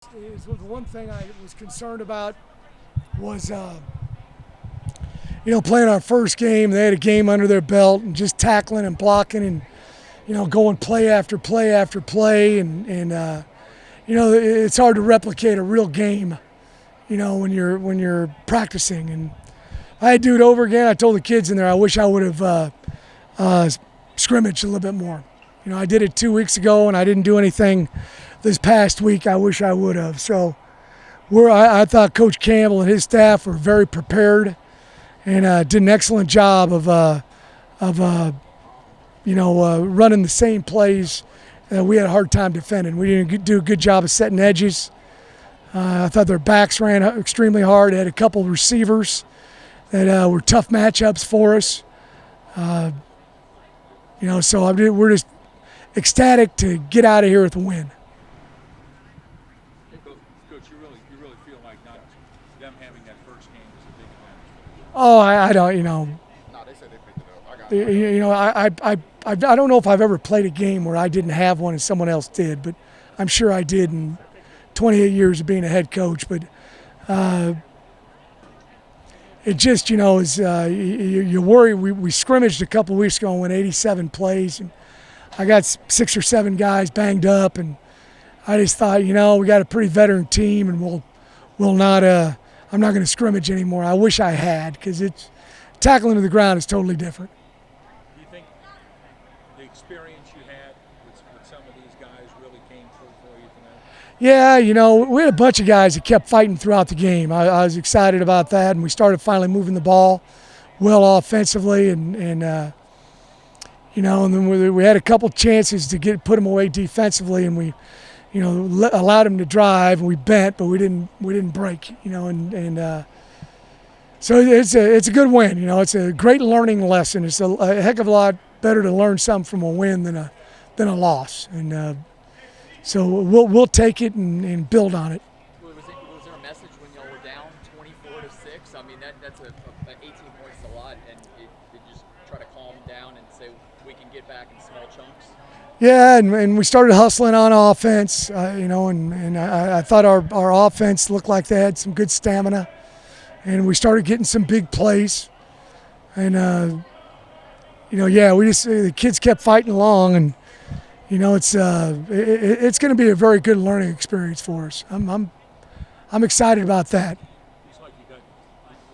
The one thing I was concerned about was, playing our first game. They had a game under their belt and just tackling and blocking and, going play after play after play. It's hard to replicate a real game, when you're practicing. And I had to do it over again. I told the kids in there I wish I would have scrimmaged a little bit more. I did it 2 weeks ago and I didn't do anything this past week. I wish I would have. So I thought Coach Campbell and his staff were very prepared and did an excellent job of running the same plays that we had a hard time defending. We didn't do a good job of setting edges. I thought their backs ran extremely hard. They had a couple of receivers that were tough matchups for us. So we're just ecstatic to get out of here with a win. Coach, you really feel like not them having that first game is a big advantage. Oh, I don't, No, they said they picked it up. I don't know if I've ever played a game where I didn't have one and someone else did, but I'm sure I did in 28 years of being a head coach. But it just, is you worry. We scrimmaged a couple of weeks ago and went 87 plays, and I got 6 or 7 guys banged up, and I just thought, we got a pretty veteran team, and we'll not. I'm not going to scrimmage anymore. I wish I had, because it's tackling to the ground is totally different. Do you think the experience you had with some of these guys really came through for you tonight? Yeah, we had a bunch of guys that kept fighting throughout the game. I was excited about that, and we started finally moving the ball well offensively, and then we had a couple chances to put them away defensively, and we, allowed them to drive, and we bent, but we didn't break, so it's a good win. It's a great learning lesson. It's a heck of a lot better to learn something from a win than a loss, and so we'll take it and build on it. Was there a message when y'all were down 24-6? I mean, that's 18 points is a lot, and it just try to calm down and say we can get back in small chunks. Yeah, and we started hustling on offense, and I thought our offense looked like they had some good stamina, and we started getting some big plays, and the kids kept fighting along, and it's going to be a very good learning experience for us. I'm excited about that. It's like you got a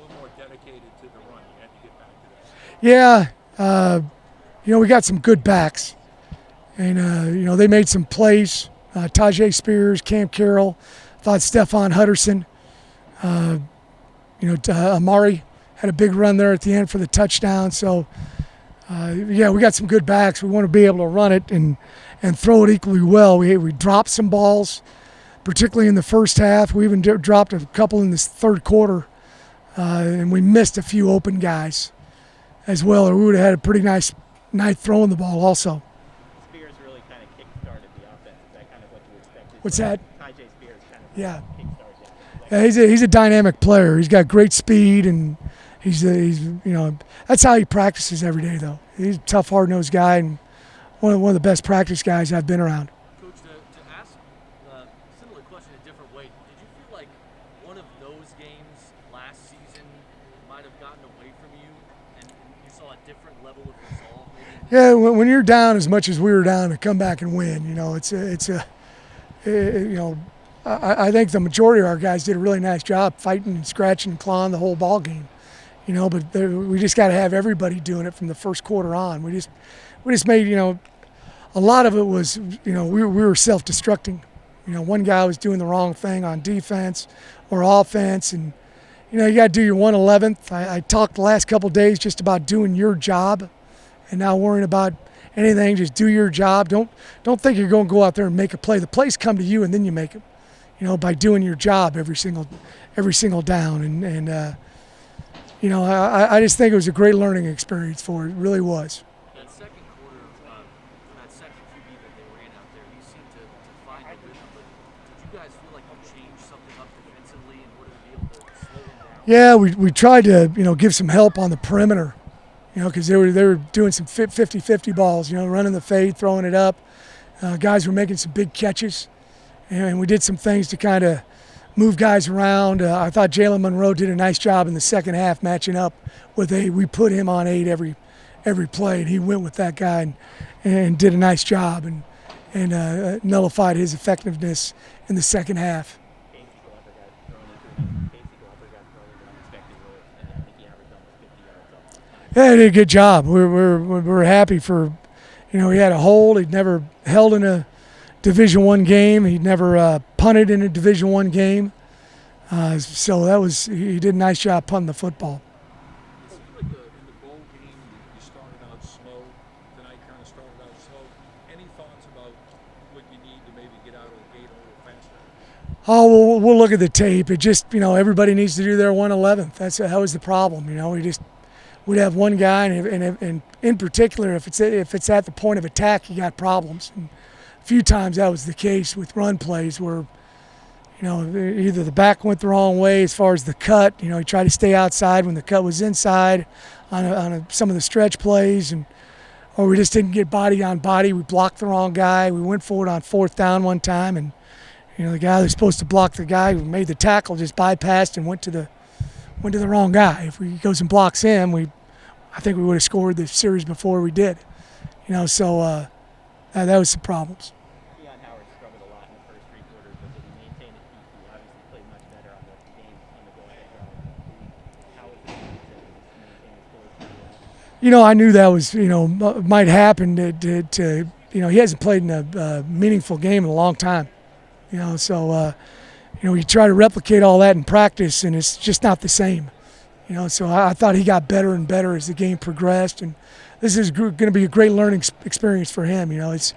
little more dedicated to the run. You had to get back to that. Yeah, we got some good backs. And, they made some plays. Tajay Spears, Cam Carroll, thought Stephon Hutterson. Amari had a big run there at the end for the touchdown. So, we got some good backs. We want to be able to run it and throw it equally well. We dropped some balls, particularly in the first half. We even dropped a couple in this third quarter, and we missed a few open guys as well, or we would have had a pretty nice night throwing the ball also. Spears really kind of kick-started the offense. Is that kind of what you expected? What's that? Tajay Spears kind of Yeah. kick-started the offense. Yeah, he's a dynamic player. He's got great speed, and he's that's how he practices every day, though. He's a tough, hard-nosed guy, and one of the best practice guys I've been around. Coach, to ask a similar question a different way, did you feel like one of those games last season might have gotten away from you, and you saw a different level of resolve maybe? Yeah, when you're down as much as we were down to come back and win, I think the majority of our guys did a really nice job fighting and scratching and clawing the whole ball game, but we just got to have everybody doing it from the first quarter on. We just made, a lot of it was, we were self-destructing. One guy was doing the wrong thing on defense or offense, and, you got to do your 1/11th. I talked the last couple of days just about doing your job and not worrying about anything. Just do your job. Don't think you're going to go out there and make a play. The plays come to you and then you make them, by doing your job every single down. I just think it was a great learning experience for it. It really was. That second quarter, that second QB that they ran out there, you seemed to find a rhythm, but did you guys feel like you changed something up defensively in order to be able to slow them down? Yeah, we tried to, give some help on the perimeter, because they were doing some 50-50 balls, running the fade, throwing it up. Guys were making some big catches. and we did some things to kind of move guys around. I thought Jalen Monroe did a nice job in the second half matching up with we put him on 8 every play, and he went with that guy and did a nice job and nullified his effectiveness in the second half. Casey Glover got thrown into unexpected roles, and I think he averaged almost 50 yards off the time. Yeah, he did a good job. We're happy for, he had a hold. He'd never held in a Division I game. He'd never punted in a Division I game. So he did a nice job punting the football. It seemed like in the bowl game you started out slow. Tonight kind of started out slow. Any thoughts about what you need to maybe get out of the gate a little faster? Oh, we'll look at the tape. It just, everybody needs to do their 1/11th. That was the problem. We'd have one guy, and in particular, if it's at the point of attack, you got problems. And a few times that was the case with run plays where, either the back went the wrong way as far as the cut. He tried to stay outside when the cut was inside on some of the stretch plays, or we just didn't get body on body. We blocked the wrong guy. We went for it on 4th down one time, and the guy that was supposed to block the guy who made the tackle just bypassed and went to the wrong guy. If he goes and blocks him, I think we would have scored the series before we did. So that was some problems. Deion Howard struggled a lot in the first 3 quarters, but he maintained his feet. He obviously played much better on the game on the go-ahead drive. How was it to maintain his poise? I knew that was, might happen to he hasn't played in a meaningful game in a long time. So you try to replicate all that in practice, and it's just not the same. So I thought he got better and better as the game progressed, and this is going to be a great learning experience for him. It's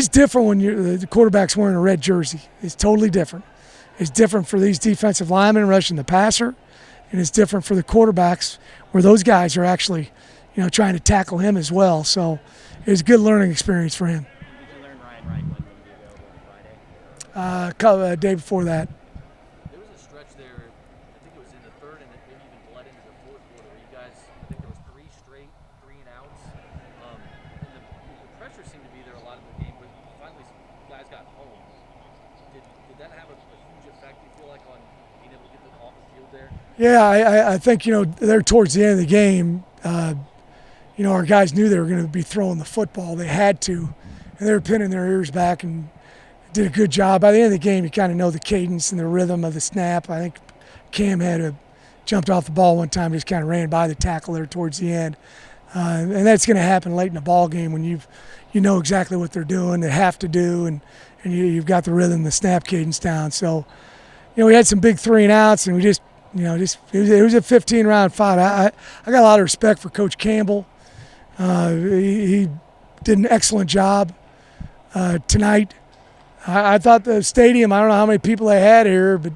different when the quarterback's wearing a red jersey. It's totally different. It's different for these defensive linemen rushing the passer, and it's different for the quarterbacks where those guys are actually, trying to tackle him as well. So it was a good learning experience for him. Did you learn Ryan Wright when he was available on Friday? Day before that. There was a stretch there, I think it was in the third and it maybe even bled into the fourth quarter where you guys, I think there was 3 straight 3-and-outs. And the pressure seemed to be there a lot of the game, but finally you guys got home. Did that have a huge effect, you feel like, on being able to get them off the field there? Yeah, I think, there towards the end of the game, our guys knew they were going to be throwing the football. They had to, and they were pinning their ears back and did a good job. By the end of the game, you kind of know the cadence and the rhythm of the snap. I think Cam jumped off the ball one time, just kind of ran by the tackle there towards the end. And that's going to happen late in the ball game when you know exactly what they're doing, they have to do, and you've got the rhythm, the snap cadence down. So, we had some big 3-and-outs, and we just it was a 15-round fight. I got a lot of respect for Coach Campbell. He did an excellent job tonight. I thought the stadium, I don't know how many people they had here, but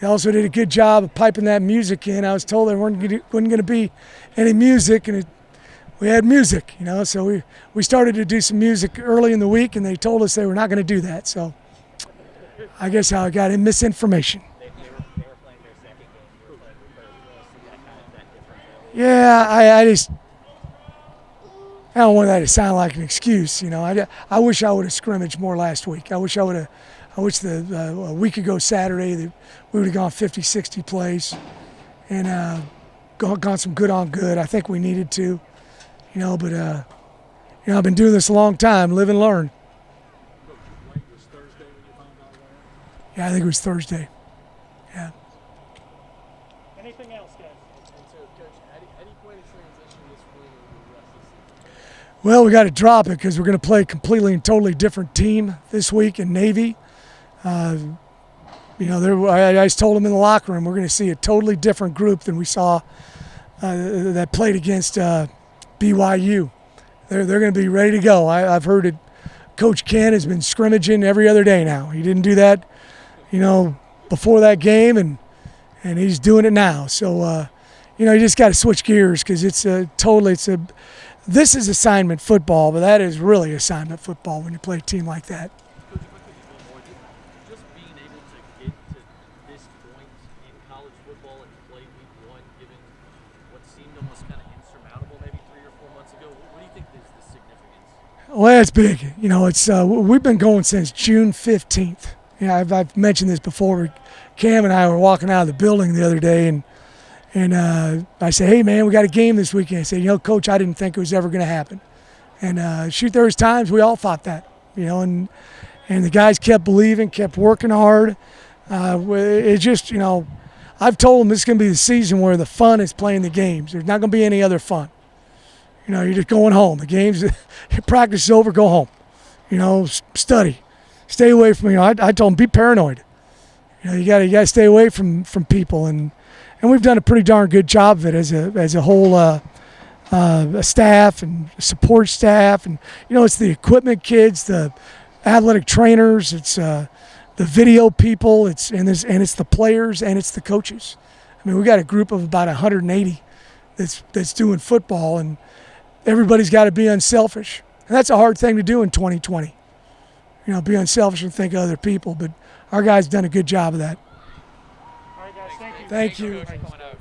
they also did a good job of piping that music in. I was told there wasn't going to be any music, and we had music, So we started to do some music early in the week, and they told us they were not going to do that. So I guess I got misinformation. They were playing their second game. You were playing your first. So that kind of that difference. Yeah, I don't want that to sound like an excuse, I wish I would have scrimmaged more last week. I wish a week ago Saturday that we would have gone 50, 60 plays and gone some good on good. I think we needed to, but I've been doing this a long time, live and learn. Coach, was Thursday when you found out about it? Yeah, I think it was Thursday. Yeah. Anything else, guys? And so, Coach, how do you plan to transition this win over the rest of the season? Well, we got to drop it because we're going to play a completely and totally different team this week in Navy. I just told them in the locker room we're going to see a totally different group than we saw that played against BYU. They're going to be ready to go. I've heard that Coach Ken has been scrimmaging every other day now. He didn't do that, before that game, and he's doing it now. So, you just got to switch gears because this is assignment football, but that is really assignment football when you play a team like that. Coach, if I could just one more, just being able to get to this point in college football and play week 1, given what seemed almost kind of insurmountable maybe 3 or 4 months ago, what do you think is the significance? Well, it's big. We've been going since June 15th, I've mentioned this before. Cam and I were walking out of the building the other day, and I said, hey, man, we got a game this weekend. I said, Coach, I didn't think it was ever going to happen. And shoot, there was times we all thought that, and the guys kept believing, kept working hard. It just, I've told them this is going to be the season where the fun is playing the games. There's not going to be any other fun. You're just going home. The games, your practice is over, go home. Study. Stay away from, I told them, be paranoid. You got to stay away from people. And we've done a pretty darn good job of it as a whole a staff and support staff. And, it's the equipment kids, the athletic trainers, it's the video people, it's the players, and it's the coaches. I mean, we got a group of about 180 that's doing football, and everybody's got to be unselfish. And that's a hard thing to do in 2020. Be unselfish and think of other people. But our guys done a good job of that. All right, guys, thank you. Thank you. Coach, for coming out.